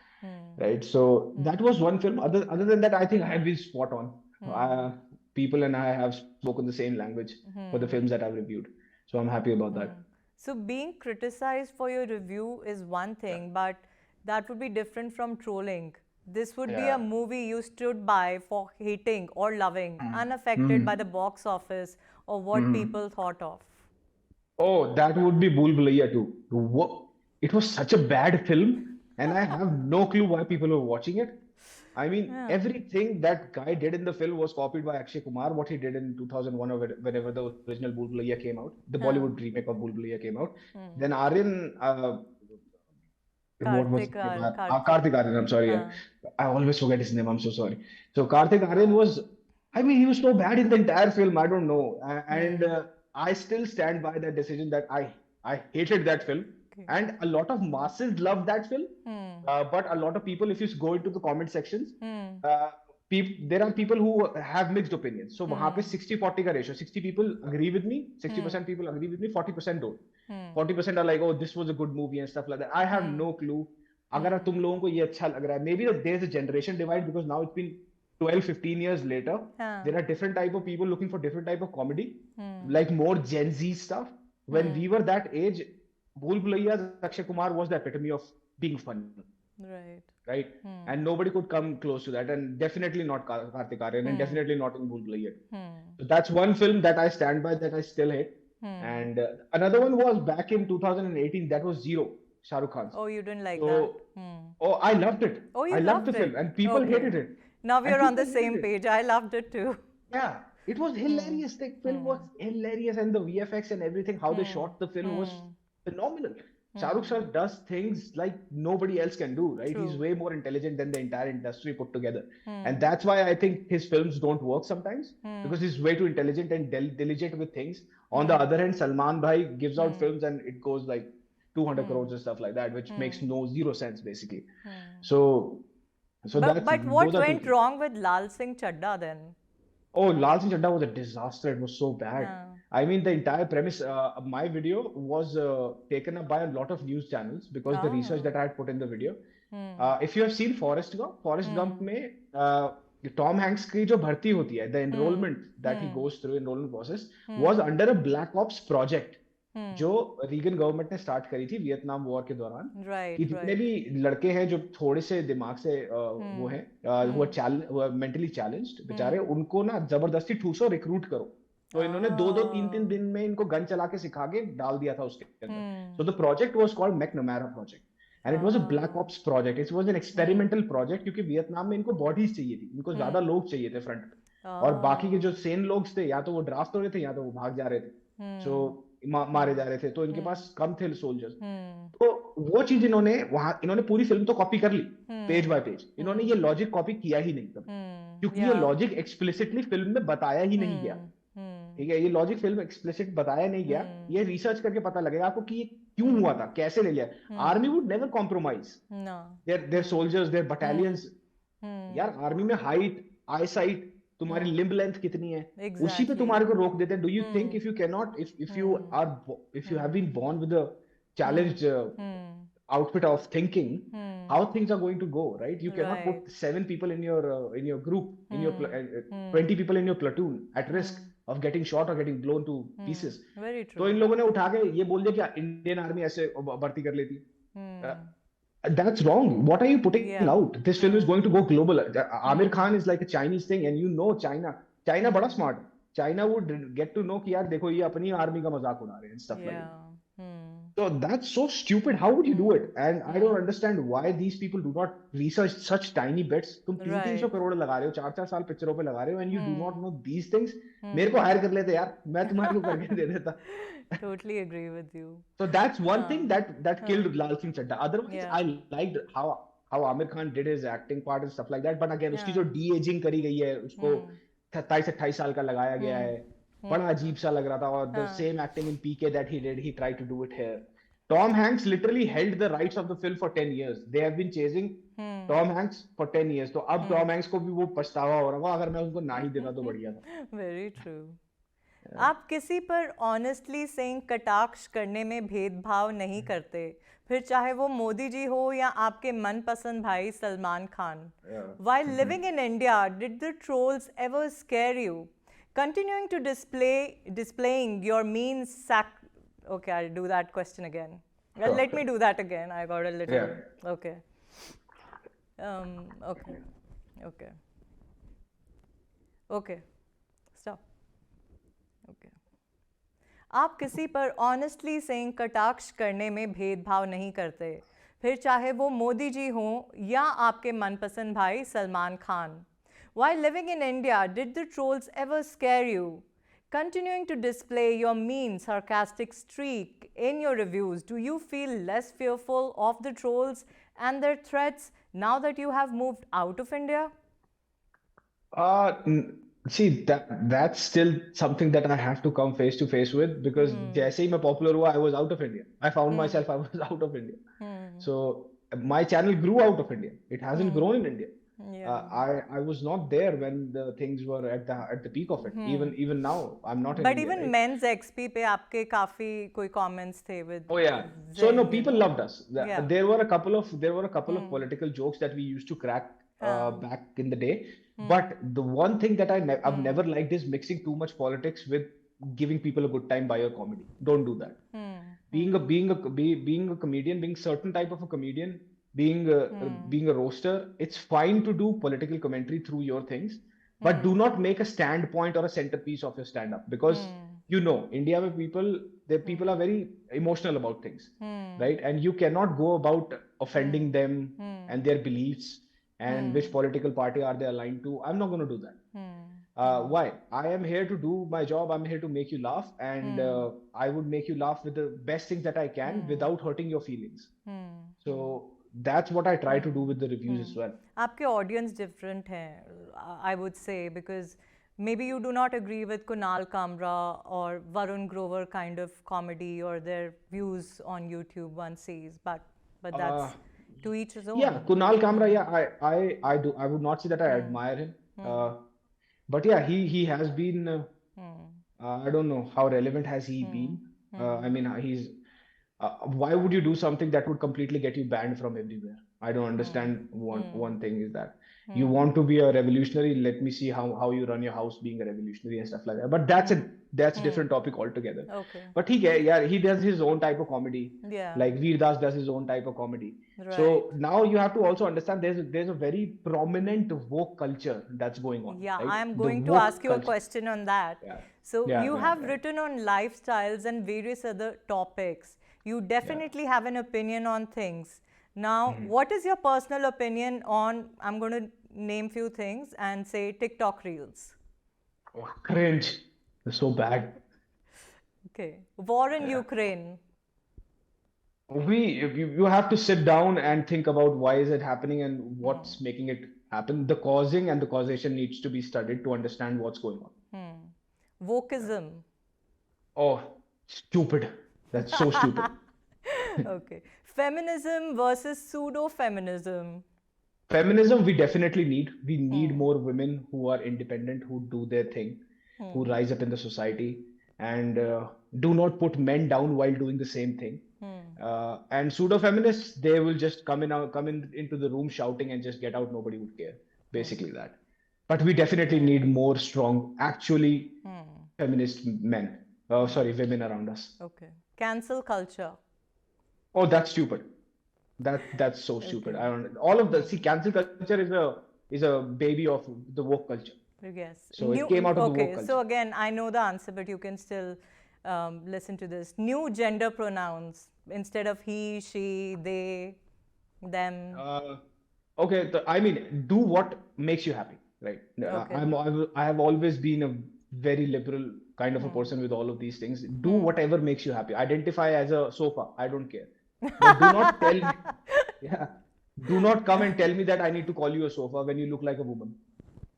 Right, so that was one film. Other than that, I think I have been spot on. People and I have spoken the same language for the films that I've reviewed, so I'm happy about that. So being criticized for your review is one thing, but that would be different from trolling. This would be a movie you stood by for hating or loving, unaffected by the box office or what people thought of. Oh, that would be Bhool Bhulaiya too. It was such a bad film, and I have no clue why people were watching it. I mean, everything that guy did in the film was copied by Akshay Kumar, what he did in 2001 or whenever the original Bhool Bhulaiya came out, the Bollywood remake of Bhool Bhulaiya came out. Then Aryan, Kartik Aryan, I'm sorry. I always forget his name, I'm so sorry. So Kartik Aryan he was so bad in the entire film, I don't know. And I still stand by that decision that I hated that film. And a lot of masses loved that film, but a lot of people, if you go into the comment sections, there are people who have mixed opinions. So वहाँ पे 60-40 का ratio, 60 people agree with me, 60% people agree with me, 40% don't. 40% are like, oh, this was a good movie and stuff like that. I have no clue. अगर तुम लोगों को ये अच्छा लग रहा है, maybe there's a generation divide because now it's been 12-15 years later. There are different type of people looking for different type of comedy, like more Gen Z stuff. When we were that age, Bhool Bhulaiya, Akshay Kumar was the epitome of being funny. Right? And nobody could come close to that, and definitely not Kartik Aaryan, and definitely not in Bhool Bhulaiya. So that's one film that I stand by, that I still hate. And another one was back in 2018. That was Zero, Shah Rukh Khan's. Oh, you didn't like that. So, oh, I loved it. Oh, I you loved the loved film, it. and people Okay. hated it. Now we And are on the people hated same it. page. I loved it too. Yeah, it was hilarious. The film was hilarious, and the VFX and everything, how they shot the film was phenomenal. Shah Rukh sir does things like nobody else can do, right? He's True. way more intelligent than the entire industry put together. And that's why I think his films don't work sometimes, because he's way too intelligent and diligent with things. On the other hand, Salman Bhai gives out films and it goes like 200 crores and stuff like that, which makes zero sense basically. So, But what those are two went things. wrong with Lal Singh Chadda then? Oh, Lal Singh Chaddha was a disaster. It was so bad. Yeah. I mean, the entire premise, my video was taken up by a lot of news channels because the research that I had put in the video. If you have seen Forrest Gump में Tom Hanks की जो भर्ती होती है, the enrollment that he goes through, enrollment process, was under a Black Ops project जो Regan government ने start करी थी वियतनाम वॉर के दौरान, कि Right, जितने right. भी लड़के हैं जो थोड़े से दिमाग से वो हैं, वो मेंटली चैलेंज्ड बेचारे, उनको ना जबरदस्ती ठूसो, रिक्रूट करो. तो इन्होंने दो दो तीन तीन दिन में इनको गन चला के सिखा के डाल दिया था उसके अंदर. So the project was called McNamara project, and it was a black ops project. It was an experimental project, क्योंकि वियतनाम में इनको बॉडीज चाहिए थी, इनको ज्यादा लोग चाहिए थे फ्रंट पे, और बाकी के जो सेन लोग थे या तो वो ड्राफ्ट हो रहे थे या तो वो भाग जा रहे थे, सो मारे जा रहे थे, तो इनके पास कम थे सोल्जर्स. तो वो चीज इन्होंने पूरी फिल्म तो कॉपी कर ली पेज बाय पेज. इन्होंने ये लॉजिक कॉपी किया ही नहीं तब, क्योंकि ये लॉजिक एक्सप्लिसिटली फिल्म में बताया ही नहीं गया. ठीक है, ये लॉजिक फिल्म एक्सप्लिसिट बताया नहीं गया. ये रिसर्च करके पता लगेगा आपको कि ये क्यों हुआ था, कैसे ले लिया. Army would never compromise their soldiers, their battalions. यार आर्मी में हाइट, आई साइट, तुम्हारी लिम्ब लेंथ कितनी है, उसी पे तुम्हारे को रोक देते हैं. Do you think if you can not, if you have been born with a challenged outfit of thinking, how things are going to go, right? You cannot put 7 people in your group, in your 20 people in your platoon at risk of getting shot or getting blown to pieces. Very तो true. इन लोगों ने उठा के ये बोल दिया कि Indian army ऐसे भर्ती कर लेती. That's wrong. What are you putting out? This film is going to go global. Amir Khan is like a Chinese thing, and you know China बड़ा smart. China would get to know कि यार देखो ये अपनी army का मजाक उड़ा रहे हैं and stuff like that. So that's so stupid. How would you do it? And I don't understand why these people do not research such tiny bits. तुम 300 करोड़ लगा रहे हो, 4 साल पिक्चरों पे लगा रहे हो, and you do not know these things. मेरे को हायर कर लेते यार, मैं तुम्हारे को करके दे देता. Totally agree with you. So that's one thing that killed Lal Singh Chaddha. Otherwise, I liked how Amir Khan did his acting part and stuff like that. But again, उसकी जो de-aging करी गई है, उसको 27-28 साल का लगाया गया है, बड़ा अजीब सा लग रहा था. और the same acting in PK that he did, he tried to do it here. Tom Hanks literally held the rights of the film for 10 years. They have been chasing Tom Hanks for 10 years. तो अब Tom Hanks को भी वो पछतावा हो रहा होगा, अगर मैं उनको ना ही देता तो बढ़िया था. Very true. आप किसी पर ऑनेस्टली सेइंग कटाक्ष करने में भेदभाव नहीं करते, फिर चाहे वो मोदी जी हो या आपके मनपसंद भाई Salman Khan. While living in India, did the trolls ever scare you? Continuing to displaying your mean Okay, I'll do that question again. Well, let me do that again. I got a little. Okay. Okay. Stop. Okay. आप किसी पर honestly saying कटाक्ष करने में भेदभाव नहीं करते, फिर चाहे वो मोदी जी हों या आपके मनपसंद भाई Salman Khan. While living in India, did the trolls ever scare you? Continuing to display your mean, sarcastic streak in your reviews, do you feel less fearful of the trolls and their threats now that you have moved out of India? See, that's still something that I have to come face to face with, because जैसे ही मैं popular हुआ, I was out of India. I found myself, I was out of India. So my channel grew out of India. It hasn't grown in India. I was not there when the things were at the peak of it. Even now, I'm not in But India, even right? Men's XP पे आपके काफी कोई comments थे with. Oh yeah. So no, people loved us. Yeah. There were a couple of political jokes that we used to crack back in the day. But the one thing that I've never liked is mixing too much politics with giving people a good time by your comedy. Don't do that. Being a comedian, being certain type of a comedian, being a roaster, it's fine to do political commentary through your things, but do not make a standpoint or a centerpiece of your stand-up, because India में people are very emotional about things, right? And you cannot go about offending them and their beliefs and which political party are they aligned to. I'm not going to do that. Why? I am here to do my job. I'm here to make you laugh, and I would make you laugh with the best things that I can without hurting your feelings. So that's what I try to do with the reviews as well. आपके audience different हैं, I would say, because maybe you do not agree with Kunal Kamra or Varun Grover kind of comedy or their views on YouTube, one sees, but that's to each his own. Yeah, Kunal Kamra, yeah, I do. I would not say that I admire him. But yeah, he has been, I don't know, how relevant has he been? I mean, why would you do something that would completely get you banned from everywhere? I don't understand. One thing is that you want to be a revolutionary. Let me see how you run your house being a revolutionary and stuff like that. But that's a different topic altogether. Okay. But he does his own type of comedy. Yeah. Like Veer Das does his own type of comedy. Right. So now you have to also understand there's a very prominent woke culture that's going on. Yeah, right? I'm The going to woke ask you a culture. question on that. Yeah. So Yeah, you yeah, have yeah. written on lifestyles and various other topics. You definitely have an opinion on things. Now, what is your personal opinion on, I'm going to name few things and say TikTok Reels. Oh, cringe. It's so bad. Okay. War in Ukraine. You have to sit down and think about why is it happening and what's making it happen. The causing and the causation needs to be studied to understand what's going on. Wokeism. Oh, stupid. That's so stupid. Okay. Feminism versus pseudo-feminism. Feminism, we definitely need. We need more women who are independent, who do their thing, who rise up in the society, and do not put men down while doing the same thing. And pseudo feminists, they will just come into the room shouting and just get out. Nobody would care. Basically that. But we definitely need more strong, actually feminist men. Women around us. Okay. Cancel culture. Oh, that's stupid. That's so stupid. I don't. All of the cancel culture is a baby of the woke culture. Yes. So it came out of the woke culture. So again, I know the answer, but you can still listen to this. New gender pronouns instead of he, she, they, them. Okay. I mean, do what makes you happy, right? Okay. I have always been a very liberal kind of a person with all of these things. Do whatever makes you happy. Identify as a sofa. I don't care. But do not tell me. Yeah. Do not come and tell me that I need to call you a sofa when you look like a woman.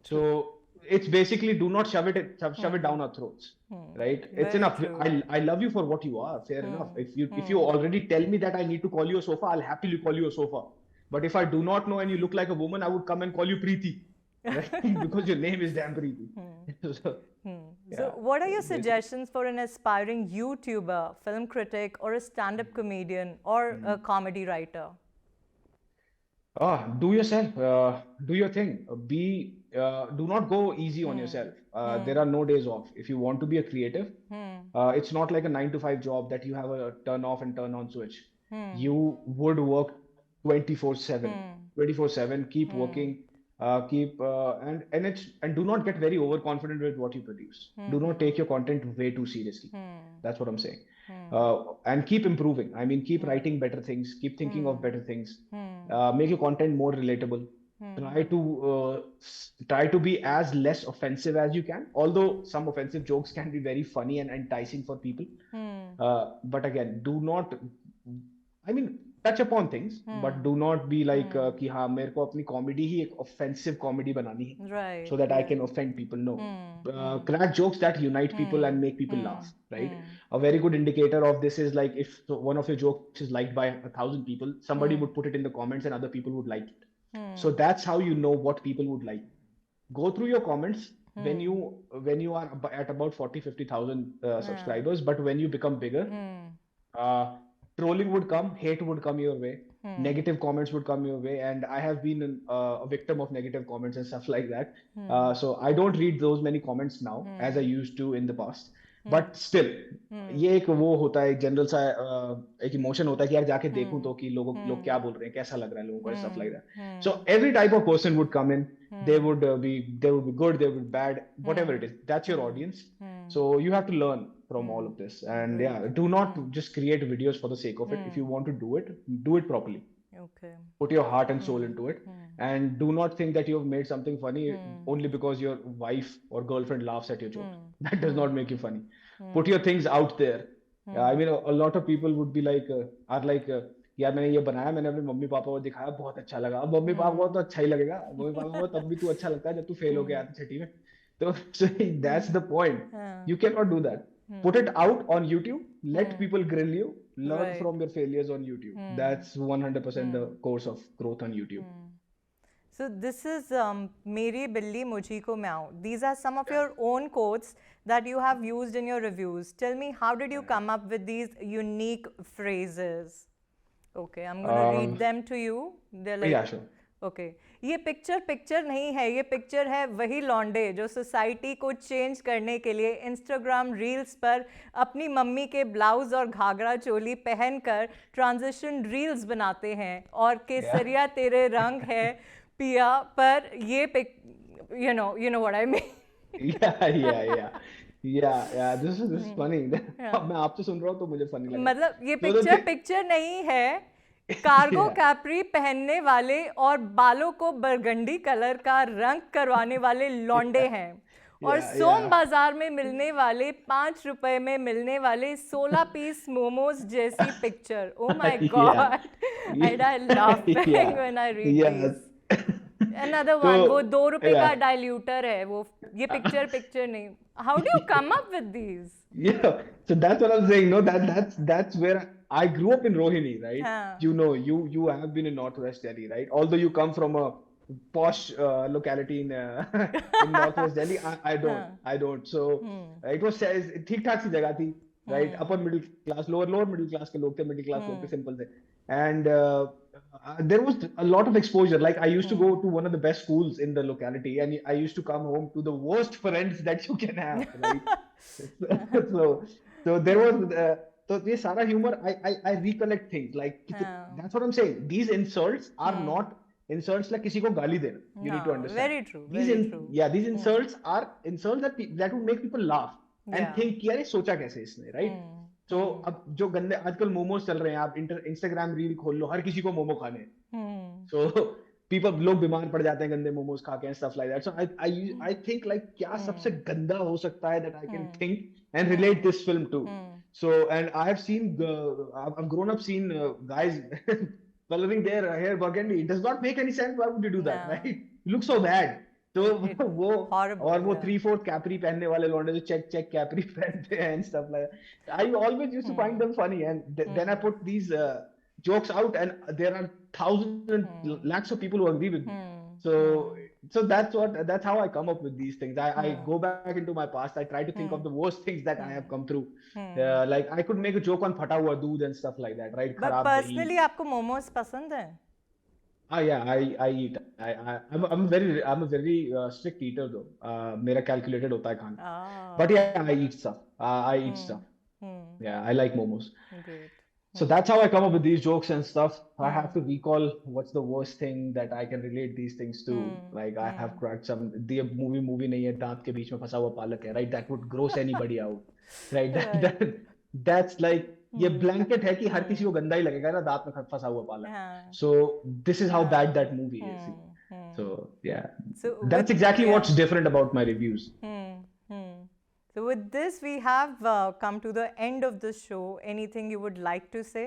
So it's basically do not shove it down our throats, right? It's Very enough. true. I love you for what you are. Fair enough. If you already tell me that I need to call you a sofa, I'll happily call you a sofa. But if I do not know and you look like a woman, I would come and call you Preeti, right? Because your name is damn Preeti. So what are your suggestions for an aspiring YouTuber, film critic, or a stand-up comedian, or a comedy writer? Do yourself. Do your thing. Do not go easy on yourself. There are no days off. If you want to be a creative, it's not like a 9 to 5 job that you have a turn off and turn on switch. You would work 24/7. 24/7. Keep working. And do not get very overconfident with what you produce. Do not take your content way too seriously. That's what I'm saying. And keep improving. I mean, keep writing better things. Keep thinking of better things. Make your content more relatable. Try to be as less offensive as you can. Although some offensive jokes can be very funny and enticing for people. But again, do not. I mean, touch upon things, but do not be like कि हाँ मेरे को अपनी comedy ही एक offensive comedy बनानी है, Right. so that I can offend people. No, crack jokes that unite people and make people laugh. Right. A very good indicator of this is like if one of your jokes is liked by 1,000 people, somebody would put it in the comments and other people would like it. So that's how you know what people would like. Go through your comments when you are at about 40,000-50,000 subscribers, but when you become bigger. Trolling would come, hate would come your way, negative comments would come your way, and I have been a victim of negative comments and stuff like that. So I don't read those many comments now as I used to in the past. But still, ये एक वो होता है एक general सा एक emotion होता है कि यार जाके देखूं तो कि लोग क्या बोल रहे हैं, कैसा लग रहा है लोगों को, stuff like that. So every type of person would come in. They would be good, they would be bad, whatever it is. That's your audience. So you have to learn from all of this. And yeah, do not just create videos for the sake of it. If you want to do it properly. Okay. Put your heart and soul into it, and do not think that you have made something funny only because your wife or girlfriend laughs at your jokes. That does not make you funny. Put your things out there. I mean, a lot of people would be like, are like, यार मैंने ये बनाया, मैंने अपने mummy papa को दिखाया, बहुत अच्छा लगा. अब मम्मी पापा को तो अच्छा ही लगेगा, मम्मी पापा को तब भी तू अच्छा लगता है जब तू फेल हो गया था छठी में. तो so that's the point. You cannot do that. Put it out on YouTube. Let people grill you. Learn Right. from your failures on YouTube. That's 100% the course of growth on YouTube. So this is Meri Billi Mujhko Meow. These are some of your own quotes that you have used in your reviews. Tell me, how did you come up with these unique phrases? Okay, I'm going to read them to you. They're like, Yeah, sure. Okay ये picture नहीं है, ये picture है वही लौंडे जो society को change करने के लिए इंस्टाग्राम रील्स पर अपनी मम्मी के ब्लाउज और घाघरा चोली पहनकर ट्रांजिशन रील्स बनाते हैं, और केसरिया तेरे रंग है पिया पर ये you know what I mean. Yeah. This is funny. मैं आपसे सुन रहा हूँ तो मुझे funny लगा. मतलब ये पिक्चर नहीं है. कार्गो कैप्री पहनने वाले और बालों को बरगंडी कलर का रंग करवाने वाले लौंडे हैं, और सोम बाजार में मिलने वाले 5 रुपए में मिलने वाले 16 पीस मोमोज जैसी picture. Oh my God, and I laughing when I read this. Another one, वो 2 रुपए का डाइल्यूटर है वो. ये पिक्चर नहीं. How do you come up with these? Yeah, so that's what I'm saying. No, that's where I grew up in Rohini, right? You know, you have been in Northwest Delhi, right? Although you come from a posh locality in Northwest Delhi, I don't. So it was ठीक ठाक सी जगह थी, right? Upper middle class, lower middle class के लोग थे, middle class लोग थे, simple थे. And there was a lot of exposure. Like I used to go to one of the best schools in the locality, and I used to come home to the worst friends that you can have, right? so there was so this Sara humor, I recollect things like that's what I'm saying. These insults are not insults like किसी को गाली देना. You need to understand. Very true. Very true. Yeah, these insults are insults that would make people laugh and think कि यार सोचा कैसे इसने, right? So अब जो गंदे आजकल मोमोज चल रहे हैं, आप इंस्टाग्राम रील खोल लो, हर किसी को मोमो खाने हैं. So लोग बीमार पड़ जाते हैं गंदे मोमोज खा के and stuff like that. So I think like क्या सबसे गंदा हो सकता है that I can think and relate this film to. So and I have seen I've grown up seeing guys coloring their hair burgundy. It does not make any sense. Why would you do that, right? You look so bad. तो वो और वो 3/4 capri पहनने वाले लौंडे जो check capri पहनते हैं and stuff like that. I always used to find them funny, and then I put these jokes out, and there are thousands and lakhs of people who agree with me. So that's how I come up with these things. I go back into my past. I try to think of the worst things that I have come through. Like I could make a joke on फटा हुआ दूध and stuff like that, right? But personally आपको मोमोज पसंद है? Yeah, I eat. I'm a very strict eater though. मेरा calculated होता है खाना. But yeah, I eat stuff. I eat stuff. Yeah, I like momos. Great. So that's how I come up with these jokes and stuff. I have to recall what's the worst thing that I can relate these things to. Like I have cracked some. The movie नहीं है, दांत के बीच में फंसा हुआ पालक है, right? That would gross anybody out, right? That's like ये blanket है कि हर किसी को गंदा ही लगेगा ना दांत में फंसा हुआ पालक. So this is how bad that movie is. So yeah, so that's exactly what's different about my reviews. So with this, we have come to the end of the show. Anything you would like to say?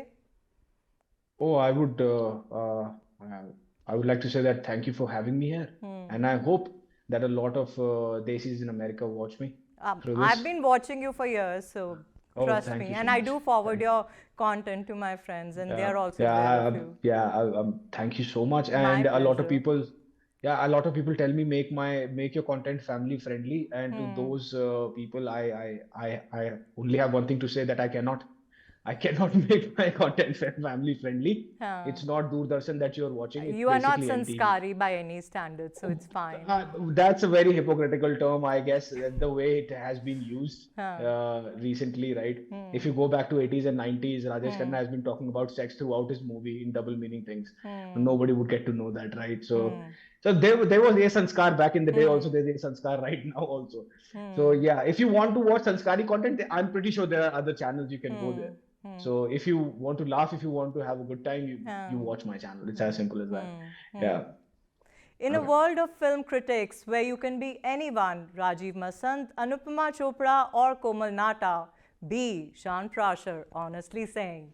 Oh, I would like to say that thank you for having me here, and I hope that a lot of Desis in America watch me. I've been watching you for years, so trust me, and I do forward your content to my friends, and they are also aware of you. Thank you so much, and a lot of people. Yeah, a lot of people tell me make your content family friendly, and to those people, I only have one thing to say, that I cannot make my content family friendly. It's not Doordarshan that you're watching. You are not sanskari by any standards, so it's fine. That's a very hypocritical term, I guess, the way it has been used recently, right? If you go back to 80s and 90s, Rajesh Khanna has been talking about sex throughout his movie in double meaning things. Nobody would get to know that, right? So So there was A Sanskar back in the day. Also, there's A Sanskar right now also. So yeah, if you want to watch Sanskari content, I'm pretty sure there are other channels you can go there. So if you want to laugh, if you want to have a good time, you watch my channel. It's as simple as that. Yeah. In a world of film critics where you can be anyone, Rajiv Masand, Anupama Chopra or Komal Nata, be Shan Prashar, honestly saying.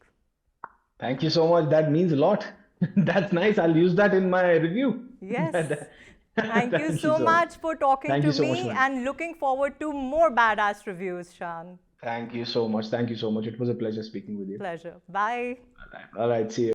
Thank you so much. That means a lot. That's nice. I'll use that in my review. Yes. Thank you so much for talking to me and looking forward to more badass reviews, Shan. Thank you so much. Thank you so much. It was a pleasure speaking with you. Pleasure. Bye. All right. See you.